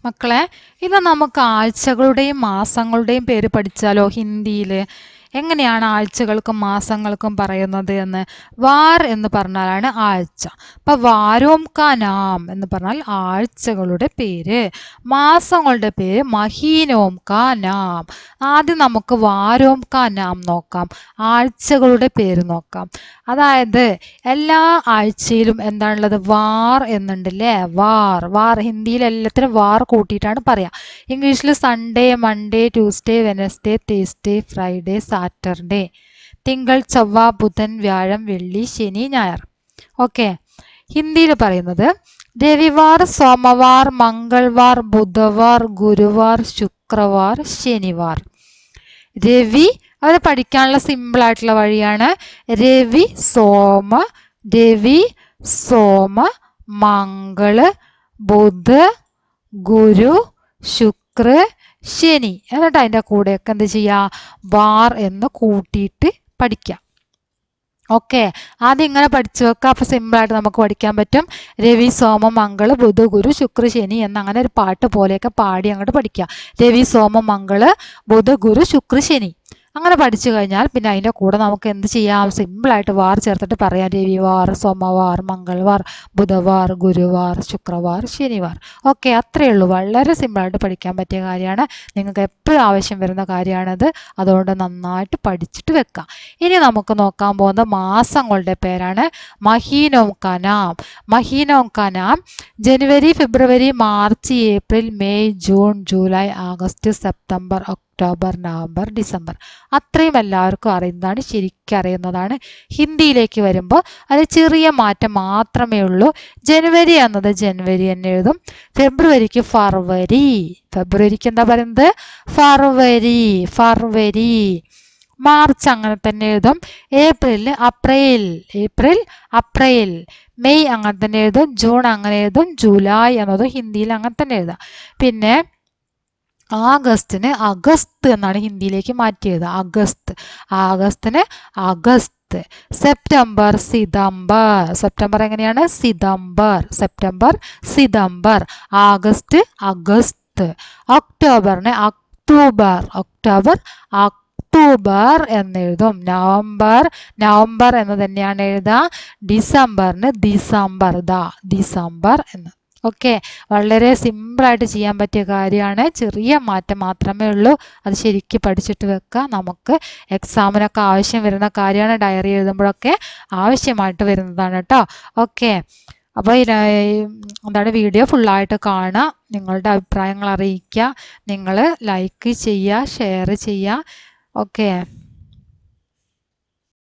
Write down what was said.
മക്കളെ, ഇന്ന് നമുക്ക് ആഴ്ചകളുടെയും മാസങ്ങളുടെയും പേര് പഠിച്ചാലോ? ഹിന്ദിയിൽ എങ്ങനെയാണ് ആഴ്ചകൾക്കും മാസങ്ങൾക്കും പറയുന്നത് എന്ന്? വാർ എന്ന് പറഞ്ഞാലാണ് ആഴ്ച. അപ്പം വാരോം കാ നാം എന്ന് പറഞ്ഞാൽ ആഴ്ചകളുടെ പേര്. മാസങ്ങളുടെ പേര് മഹീനോം കാ നാം. ആദ്യം നമുക്ക് വാരോം കാ നാം നോക്കാം, ആഴ്ചകളുടെ പേര് നോക്കാം. അതായത് എല്ലാ ആഴ്ചയിലും എന്താണുള്ളത്? വാർ എന്നുണ്ടല്ലേ? വാർ വാർ ഹിന്ദിയിൽ എല്ലാത്തിനും വാർ കൂട്ടിയിട്ടാണ് പറയാം. ഇംഗ്ലീഷിൽ Sunday, Monday, Tuesday, Wednesday, Thursday, Friday, Saturday, തിങ്കൾ, ചൊവ്വ, ബുധൻ, വ്യാഴം, വെള്ളി, ശനി, ഞായർ. ഓക്കെ. ഹിന്ദിയിൽ പറയുന്നത് രവിവാർ, സോമവാർ, മംഗൾവാർ, ബുധവാർ, ഗുരുവാർ, ശുക്രവാർ, ശനിവാർ. രവി അത് പഠിക്കാനുള്ള സിമ്പിൾ ആയിട്ടുള്ള വഴിയാണ്. രവി സോമ മംഗള് ബുധ ഗുരു ശുക്ര ശനി. എന്നിട്ട് അതിൻ്റെ കൂടെയൊക്കെ എന്ത് ചെയ്യുക? വാർ എന്ന് കൂട്ടിയിട്ട് പഠിക്കാം. ഓക്കെ, ആദ്യം ഇങ്ങനെ പഠിച്ചു വെക്കുക. അപ്പോൾ സിമ്പിളായിട്ട് നമുക്ക് പഠിക്കാൻ പറ്റും. രവി സോമ മംഗള് ബുധ ഗുരു ശുക്ര ശനി എന്നങ്ങനെ ഒരു പാട്ട് പോലെയൊക്കെ പാടി അങ്ങോട്ട് പഠിക്കുക. രവി സോമ മംഗള് ബുധ ഗുരു ശുക്ര ശനി അങ്ങനെ പഠിച്ചു കഴിഞ്ഞാൽ പിന്നെ അതിൻ്റെ കൂടെ നമുക്ക് എന്ത് ചെയ്യാം? സിമ്പിളായിട്ട് വാർ ചേർത്തിട്ട് പറയാം. രവിവാർ, സോമവാർ, മംഗൾവാർ, ബുധവാർ, ഗുരുവാർ, ശുക്രവാർ, ശനിവാർ. ഓക്കെ, അത്രയേ ഉള്ളൂ. വളരെ സിമ്പിളായിട്ട് പഠിക്കാൻ പറ്റിയ കാര്യമാണ്. നിങ്ങൾക്ക് എപ്പോഴും ആവശ്യം വരുന്ന കാര്യമാണത്. അതുകൊണ്ട് നന്നായിട്ട് പഠിച്ചിട്ട് വെക്കാം. ഇനി നമുക്ക് നോക്കാൻ പോകുന്ന മാസങ്ങളുടെ പേരാണ് മഹീനോം കാ നാം. മഹീനോം കാ നാം ജനുവരി, ഫെബ്രുവരി, മാർച്ച്, ഏപ്രിൽ, മെയ്, ജൂൺ, ജൂലൈ, ആഗസ്റ്റ്, സെപ്റ്റംബർ, ഒക്ടോബർ, നവംബർ, ഡിസംബർ. അത്രയും എല്ലാവർക്കും അറിയുന്നതാണ്, ശരിക്കും അറിയുന്നതാണ്. ഹിന്ദിയിലേക്ക് വരുമ്പോൾ അത് ചെറിയ മാറ്റം മാത്രമേ ഉള്ളൂ. ജനുവരി എന്നത് ജനുവരി എന്ന് എഴുതും. ഫെബ്രുവരിക്ക് ഫെബ്രുവരിക്ക് എന്താ പറയുന്നത്? ഫർവരി. മാർച്ച് അങ്ങനെ തന്നെ എഴുതും. ഏപ്രിൽ അപ്രൈൽ. മെയ് അങ്ങനെ തന്നെ എഴുതും. ജൂൺ അങ്ങനെ എഴുതും. ജൂലൈ എന്നത് ഹിന്ദിയിൽ അങ്ങനെ തന്നെ എഴുതാം. പിന്നെ ആഗസ്റ്റിന് അഗസ്റ്റ് എന്നാണ് ഹിന്ദിയിലേക്ക് മാറ്റിയത്. ആഗസ്റ്റിന് അഗസ്റ്റ്. സെപ്റ്റംബർ എങ്ങനെയാണ്? സിതംബർ. ആഗസ്റ്റ് അഗസ്റ്റ്. ഒക്ടോബറിന് ഒക്ടോബർ എന്നെഴുതും. നവംബർ എന്ന് തന്നെയാണ് എഴുതുക. ഡിസംബറിന് ഡിസംബർ എന്ന്. ഓക്കെ, വളരെ സിമ്പിളായിട്ട് ചെയ്യാൻ പറ്റിയ കാര്യമാണ്. ചെറിയ മാറ്റം മാത്രമേ ഉള്ളൂ. അത് ശരിക്കും പഠിച്ചിട്ട് വെക്കുക. നമുക്ക് എക്സാമിനൊക്കെ ആവശ്യം വരുന്ന കാര്യമാണ്. ഡയറി എഴുതുമ്പോഴൊക്കെ ആവശ്യമായിട്ട് വരുന്നതാണ് കേട്ടോ. ഓക്കെ, അപ്പോൾ എന്താണ് വീഡിയോ ഫുള്ളായിട്ട് കാണുക. നിങ്ങളുടെ അഭിപ്രായങ്ങൾ അറിയിക്കുക. നിങ്ങൾ ലൈക്ക് ചെയ്യുക, ഷെയർ ചെയ്യുക. ഓക്കെ.